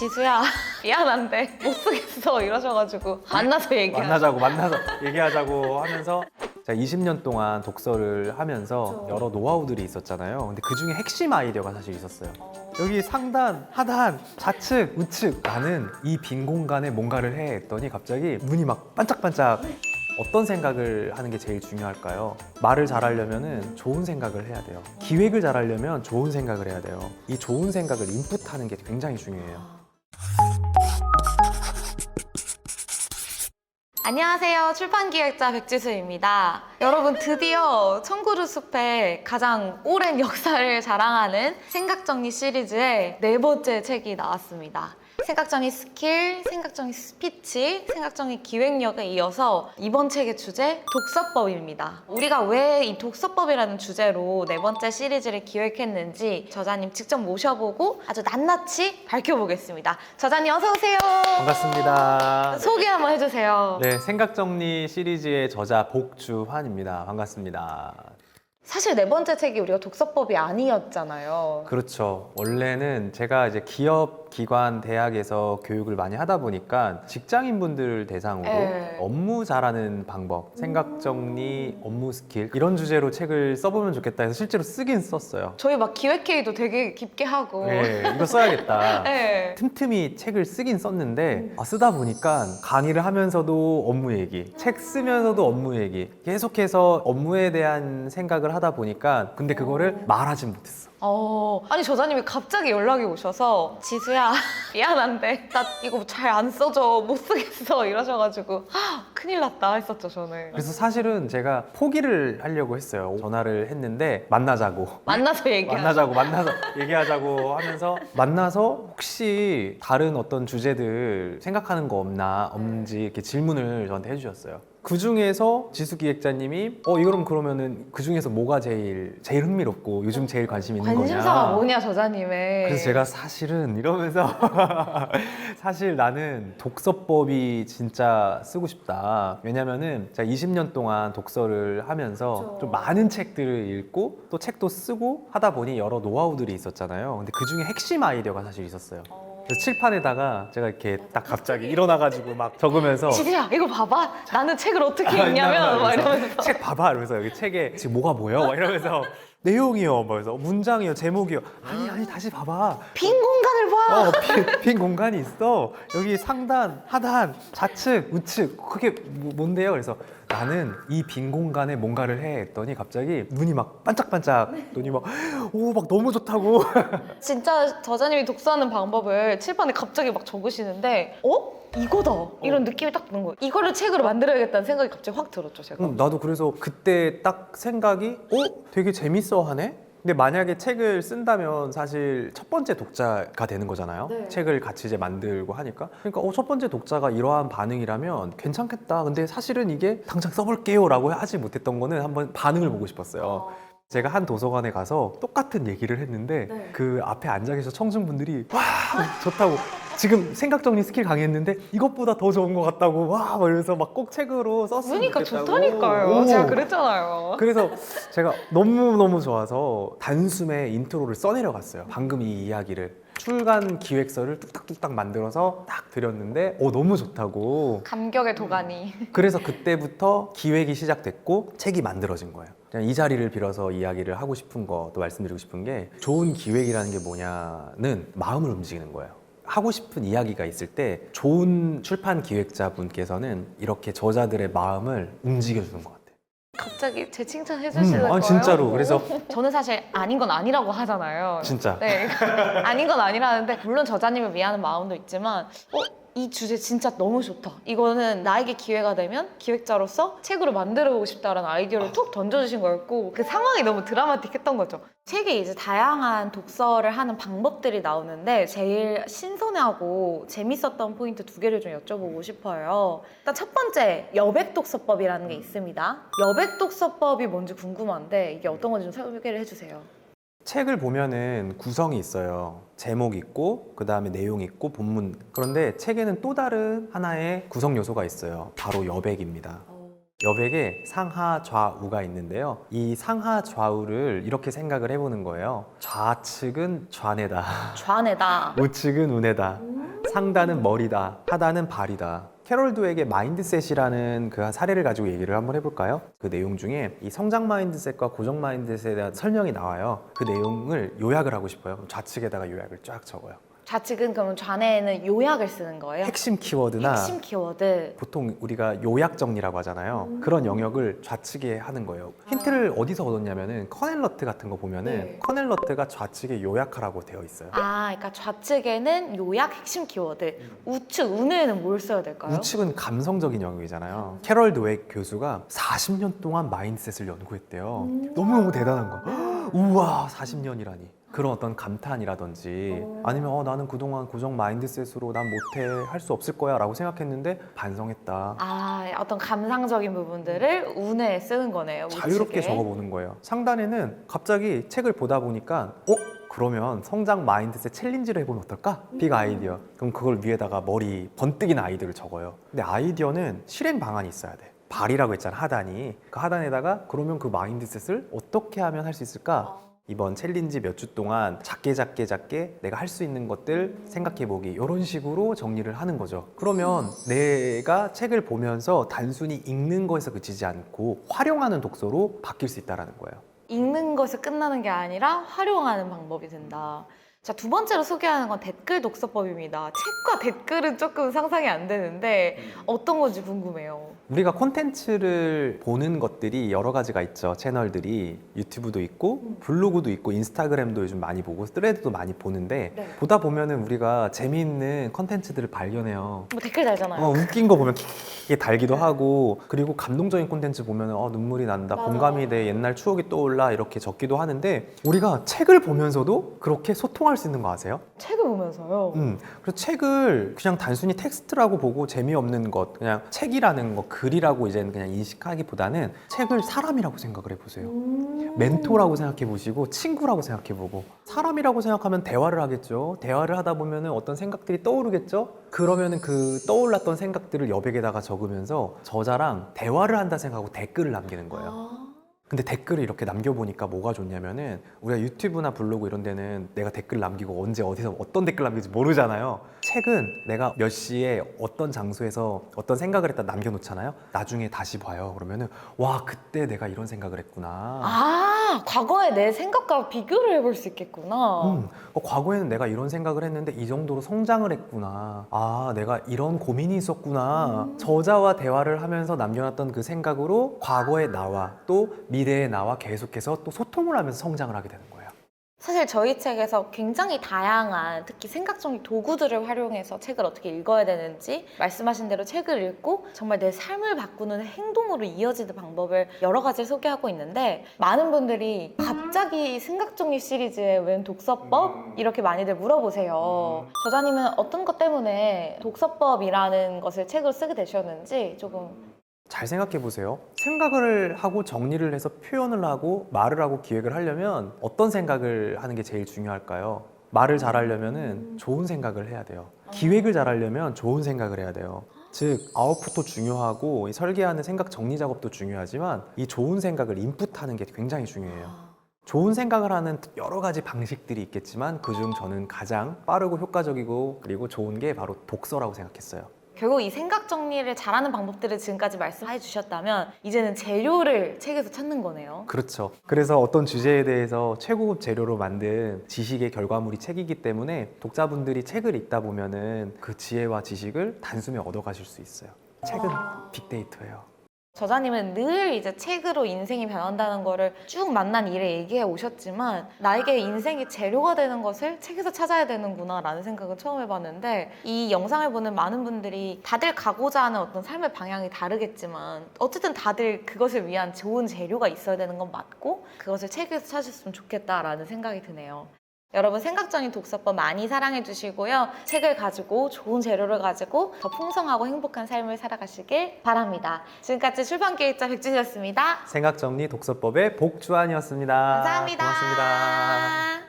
지수야 미안한데 못 쓰겠어 이러셔가지고 만나서 만나서 얘기하자고 하면서 제가 20년 동안 독서를 하면서 여러 노하우들이 있었잖아요. 근데 그 중에 핵심 아이디어가 사실 있었어요. 여기 상단, 하단, 좌측, 우측, 나는 이 빈 공간에 뭔가를 해 했더니 갑자기 눈이 막 반짝반짝. 어떤 생각을 하는 게 제일 중요할까요? 말을 잘하려면 좋은 생각을 해야 돼요. 기획을 잘하려면 좋은 생각을 해야 돼요. 이 좋은 생각을 인풋하는 게 굉장히 중요해요. 안녕하세요. 출판기획자 백지수입니다. 여러분 드디어 청구루 숲의 가장 오랜 역사를 자랑하는 생각정리 시리즈의 4번째 책이 나왔습니다. 생각정리 스킬, 생각정리 스피치, 생각정리 기획력에 이어서 이번 책의 주제 독서법입니다. 우리가 왜 이 독서법이라는 주제로 4번째 시리즈를 기획했는지 저자님 직접 모셔보고 아주 낱낱이 밝혀보겠습니다. 저자님 어서 오세요. 반갑습니다. 소개 한번 해주세요. 네, 생각정리 시리즈의 저자 복주환입니다. 반갑습니다. 사실 4번째 책이 우리가 독서법이 아니었잖아요. 그렇죠. 원래는 제가 이제 기업, 기관, 대학에서 교육을 많이 하다 보니까 직장인분들 대상으로 업무 잘하는 방법, 생각 정리, 업무 스킬 이런 주제로 책을 써보면 좋겠다 해서 실제로 쓰긴 썼어요. 저희 막 기획회의도 되게 깊게 하고 네, 이거 써야겠다. 네. 틈틈이 책을 쓰긴 썼는데 쓰다 보니까 강의를 하면서도 업무 얘기, 책 쓰면서도 업무 얘기 계속해서 업무에 대한 생각을 하다 보니까 근데 그거를 말하진 못했어. 아니 저자님이 갑자기 연락이 오셔서 지수야 미안한데 나 이거 잘 안 써져 못 쓰겠어 이러셔가지고 큰일 났다 했었죠 저는. 그래서 사실은 제가 포기를 하려고 했어요. 전화를 했는데 만나서 얘기하자고 하면서 만나서 혹시 다른 어떤 주제들 생각하는 거 없는지 이렇게 질문을 저한테 해주셨어요. 그 중에서 지수 기획자님이 이거럼 그러면은 그 중에서 뭐가 제일 흥미롭고 요즘 제일 관심 있는 거냐? 관심사가 뭐냐 저자님의. 그래서 제가 사실은 이러면서 사실 나는 독서법이 진짜 쓰고 싶다. 왜냐면은 제가 20년 동안 독서를 하면서 좀 많은 책들을 읽고 또 책도 쓰고 하다 보니 여러 노하우들이 있었잖아요. 근데 그 중에 핵심 아이디어가 사실 있었어요. 그래서 칠판에다가 제가 이렇게 딱 갑자기 일어나가지고 막 적으면서 지수야 이거 봐봐 나는 책을 어떻게 읽냐면 막 이러면서 책 봐봐 이러면서 여기 책에 지금 뭐가 보여? 막 이러면서 내용이요, 뭐 그래서 문장이요, 제목이요. 아니 다시 봐봐. 빈 공간을 봐. 빈 공간이 있어. 여기 상단, 하단, 좌측, 우측. 그게 뭔데요? 그래서 나는 이 빈 공간에 뭔가를 해 했더니 갑자기 눈이 막 반짝반짝. 눈이 막 너무 좋다고. 진짜 저자님이 독서하는 방법을 칠판에 갑자기 막 적으시는데 이거다 이런 느낌이 딱 드는 거예요. 이거를 책으로 만들어야겠다는 생각이 갑자기 확 들었죠 제가. 나도 그래서 그때 딱 생각이 되게 재밌어 하네? 근데 만약에 책을 쓴다면 사실 첫 번째 독자가 되는 거잖아요. 네. 책을 같이 이제 만들고 하니까. 그러니까 첫 번째 독자가 이러한 반응이라면 괜찮겠다. 근데 사실은 이게 당장 써볼게요 라고 하지 못했던 거는 한번 반응을 보고 싶었어요. 제가 한 도서관에 가서 똑같은 얘기를 했는데 그 앞에 앉아 계셔 청중분들이 와 좋다고 지금 생각정리 스킬 강의했는데 이것보다 더 좋은 것 같다고 와 막 이러면서 막 꼭 책으로 썼으면 그러니까 좋겠다고. 좋다니까요. 제가 그랬잖아요. 그래서 제가 너무너무 좋아서 단숨에 인트로를 써내려갔어요. 방금 이 이야기를 출간 기획서를 뚝딱뚝딱 만들어서 딱 드렸는데 너무 좋다고. 감격의 도가니. 그래서 그때부터 기획이 시작됐고 책이 만들어진 거예요. 그냥 이 자리를 빌어서 이야기를 하고 싶은 거 또 말씀드리고 싶은 게 좋은 기획이라는 게 뭐냐는 마음을 움직이는 거예요. 하고 싶은 이야기가 있을 때 좋은 출판 기획자분께서는 이렇게 저자들의 마음을 움직여주는 것 같아요. 갑자기 제 칭찬 해주시는 거예요? 진짜로. 그래서 저는 사실 아닌 건 아니라고 하잖아요. 진짜. 네, 아닌 건 아니라는데 물론 저자님을 위하는 마음도 있지만 이 주제 진짜 너무 좋다. 이거는 나에게 기회가 되면 기획자로서 책으로 만들어보고 싶다라는 아이디어를 툭 던져주신 거였고 그 상황이 너무 드라마틱했던 거죠. 책에 이제 다양한 독서를 하는 방법들이 나오는데 제일 신선하고 재밌었던 포인트 2개를 좀 여쭤보고 싶어요. 일단 첫 번째, 여백 독서법이라는 게 있습니다. 여백 독서법이 뭔지 궁금한데 이게 어떤 건지 좀 소개를 해주세요. 책을 보면은 구성이 있어요. 제목 있고 그 다음에 내용 있고 본문. 그런데 책에는 또 다른 하나의 구성 요소가 있어요. 바로 여백입니다. 여백에 상하 좌우가 있는데요. 이 상하 좌우를 이렇게 생각을 해보는 거예요. 좌측은 좌내다. 좌내다. 우측은 우내다. 상단은 머리다, 하단은 발이다. 캐롤 드웨이의 마인드셋이라는 그 사례를 가지고 얘기를 한번 해볼까요? 그 내용 중에 이 성장 마인드셋과 고정 마인드셋에 대한 설명이 나와요. 그 내용을 요약을 하고 싶어요. 좌측에다가 요약을 쫙 적어요. 좌측은 그러면 좌뇌에는 요약을 쓰는 거예요? 핵심 키워드나 핵심 키워드. 보통 우리가 요약 정리라고 하잖아요. 그런 영역을 좌측에 하는 거예요. 힌트를 어디서 얻었냐면은 커넬러트 같은 거 보면은 네. 커넬러트가 좌측에 요약하라고 되어 있어요. 그러니까 좌측에는 요약 핵심 키워드, 우측 우뇌에는 뭘 써야 될까요? 우측은 감성적인 영역이잖아요. 캐럴 드웨이 교수가 40년 동안 마인드셋을 연구했대요. 너무너무 대단한 거. 우와, 40년이라니. 그런 어떤 감탄이라든지 아니면 나는 그동안 고정 마인드셋으로 난 못해, 할 수 없을 거야 라고 생각했는데 반성했다. 어떤 감상적인 부분들을 우뇌에 쓰는 거네요. 자유롭게 우측에. 적어보는 거예요. 상단에는 갑자기 책을 보다 보니까 그러면 성장 마인드셋 챌린지를 해보면 어떨까? 빅 아이디어. 그럼 그걸 위에다가 머리 번뜩이는 아이디어를 적어요. 근데 아이디어는 실행 방안이 있어야 돼. 발이라고 했잖아, 하단이. 그 하단에다가 그러면 그 마인드셋을 어떻게 하면 할 수 있을까? 이번 챌린지 몇 주 동안 작게 내가 할 수 있는 것들 생각해보기, 이런 식으로 정리를 하는 거죠. 그러면 내가 책을 보면서 단순히 읽는 거에서 그치지 않고 활용하는 독서로 바뀔 수 있다는 거예요. 읽는 것에 끝나는 게 아니라 활용하는 방법이 된다. 자, 두 번째로 소개하는 건 댓글 독서법입니다. 책과 댓글은 조금 상상이 안 되는데 어떤 건지 궁금해요. 우리가 콘텐츠를 보는 것들이 여러 가지가 있죠. 채널들이 유튜브도 있고 블로그도 있고 인스타그램도 요즘 많이 보고 스레드도 많이 보는데 네. 보다 보면은 우리가 재미있는 콘텐츠들을 발견해요. 뭐 댓글 달잖아요. 웃긴 거 보면 킥킥 달기도 하고, 그리고 감동적인 콘텐츠 보면 눈물이 난다, 맞아요. 공감이 돼, 옛날 추억이 떠올라, 이렇게 적기도 하는데 우리가 책을 보면서도 그렇게 소통할 수 있는 거 아세요? 책을 보면서요. 그래서 책을 그냥 단순히 텍스트라고 보고 재미없는 것, 그냥 책이라는 거, 글이라고 이제는 그냥 인식하기보다는 책을 사람이라고 생각을 해보세요. 멘토라고 생각해 보시고 친구라고 생각해 보고, 사람이라고 생각하면 대화를 하겠죠. 대화를 하다 보면은 어떤 생각들이 떠오르겠죠. 그러면은 그 떠올랐던 생각들을 여백에다가 적으면서 저자랑 대화를 한다 생각하고 댓글을 남기는 거예요. 근데 댓글을 이렇게 남겨보니까 뭐가 좋냐면은 우리가 유튜브나 블로그 이런 데는 내가 댓글 남기고 언제 어디서 어떤 댓글 남길지 모르잖아요. 책은 내가 몇 시에 어떤 장소에서 어떤 생각을 했다 남겨놓잖아요. 나중에 다시 봐요. 그러면은 와, 그때 내가 이런 생각을 했구나. 과거에 내 생각과 비교를 해볼 수 있겠구나. 과거에는 내가 이런 생각을 했는데 이 정도로 성장을 했구나. 내가 이런 고민이 있었구나. 저자와 대화를 하면서 남겨놨던 그 생각으로 과거의 나와 또 미래의 나와 계속해서 또 소통을 하면서 성장을 하게 되는 거예요. 사실 저희 책에서 굉장히 다양한 특히 생각정리 도구들을 활용해서 책을 어떻게 읽어야 되는지, 말씀하신 대로 책을 읽고 정말 내 삶을 바꾸는 행동으로 이어지는 방법을 여러 가지 소개하고 있는데, 많은 분들이 갑자기 생각정리 시리즈에 웬 독서법? 이렇게 많이들 물어보세요. 저자님은 어떤 것 때문에 독서법이라는 것을 책으로 쓰게 되셨는지 조금. 잘 생각해 보세요. 생각을 하고 정리를 해서 표현을 하고 말을 하고 기획을 하려면 어떤 생각을 하는 게 제일 중요할까요? 말을 잘하려면 좋은 생각을 해야 돼요. 기획을 잘하려면 좋은 생각을 해야 돼요. 즉 아웃풋도 중요하고 이 설계하는 생각 정리 작업도 중요하지만 이 좋은 생각을 인풋하는 게 굉장히 중요해요. 좋은 생각을 하는 여러 가지 방식들이 있겠지만 그중 저는 가장 빠르고 효과적이고 그리고 좋은 게 바로 독서라고 생각했어요. 결국 이 생각 정리를 잘하는 방법들을 지금까지 말씀해 주셨다면 이제는 재료를 책에서 찾는 거네요. 그렇죠. 그래서 어떤 주제에 대해서 최고급 재료로 만든 지식의 결과물이 책이기 때문에 독자분들이 책을 읽다 보면은 그 지혜와 지식을 단숨에 얻어가실 수 있어요. 책은 빅데이터예요. 저자님은 늘 이제 책으로 인생이 변한다는 거를 쭉 만난 일에 얘기해 오셨지만 나에게 인생의 재료가 되는 것을 책에서 찾아야 되는구나 라는 생각을 처음 해봤는데, 이 영상을 보는 많은 분들이 다들 가고자 하는 어떤 삶의 방향이 다르겠지만 어쨌든 다들 그것을 위한 좋은 재료가 있어야 되는 건 맞고 그것을 책에서 찾으셨으면 좋겠다라는 생각이 드네요. 여러분 생각정리 독서법 많이 사랑해 주시고요. 책을 가지고 좋은 재료를 가지고 더 풍성하고 행복한 삶을 살아가시길 바랍니다. 지금까지 출판기획자 백준이었습니다. 생각정리 독서법의 복주환이었습니다. 감사합니다. 고맙습니다.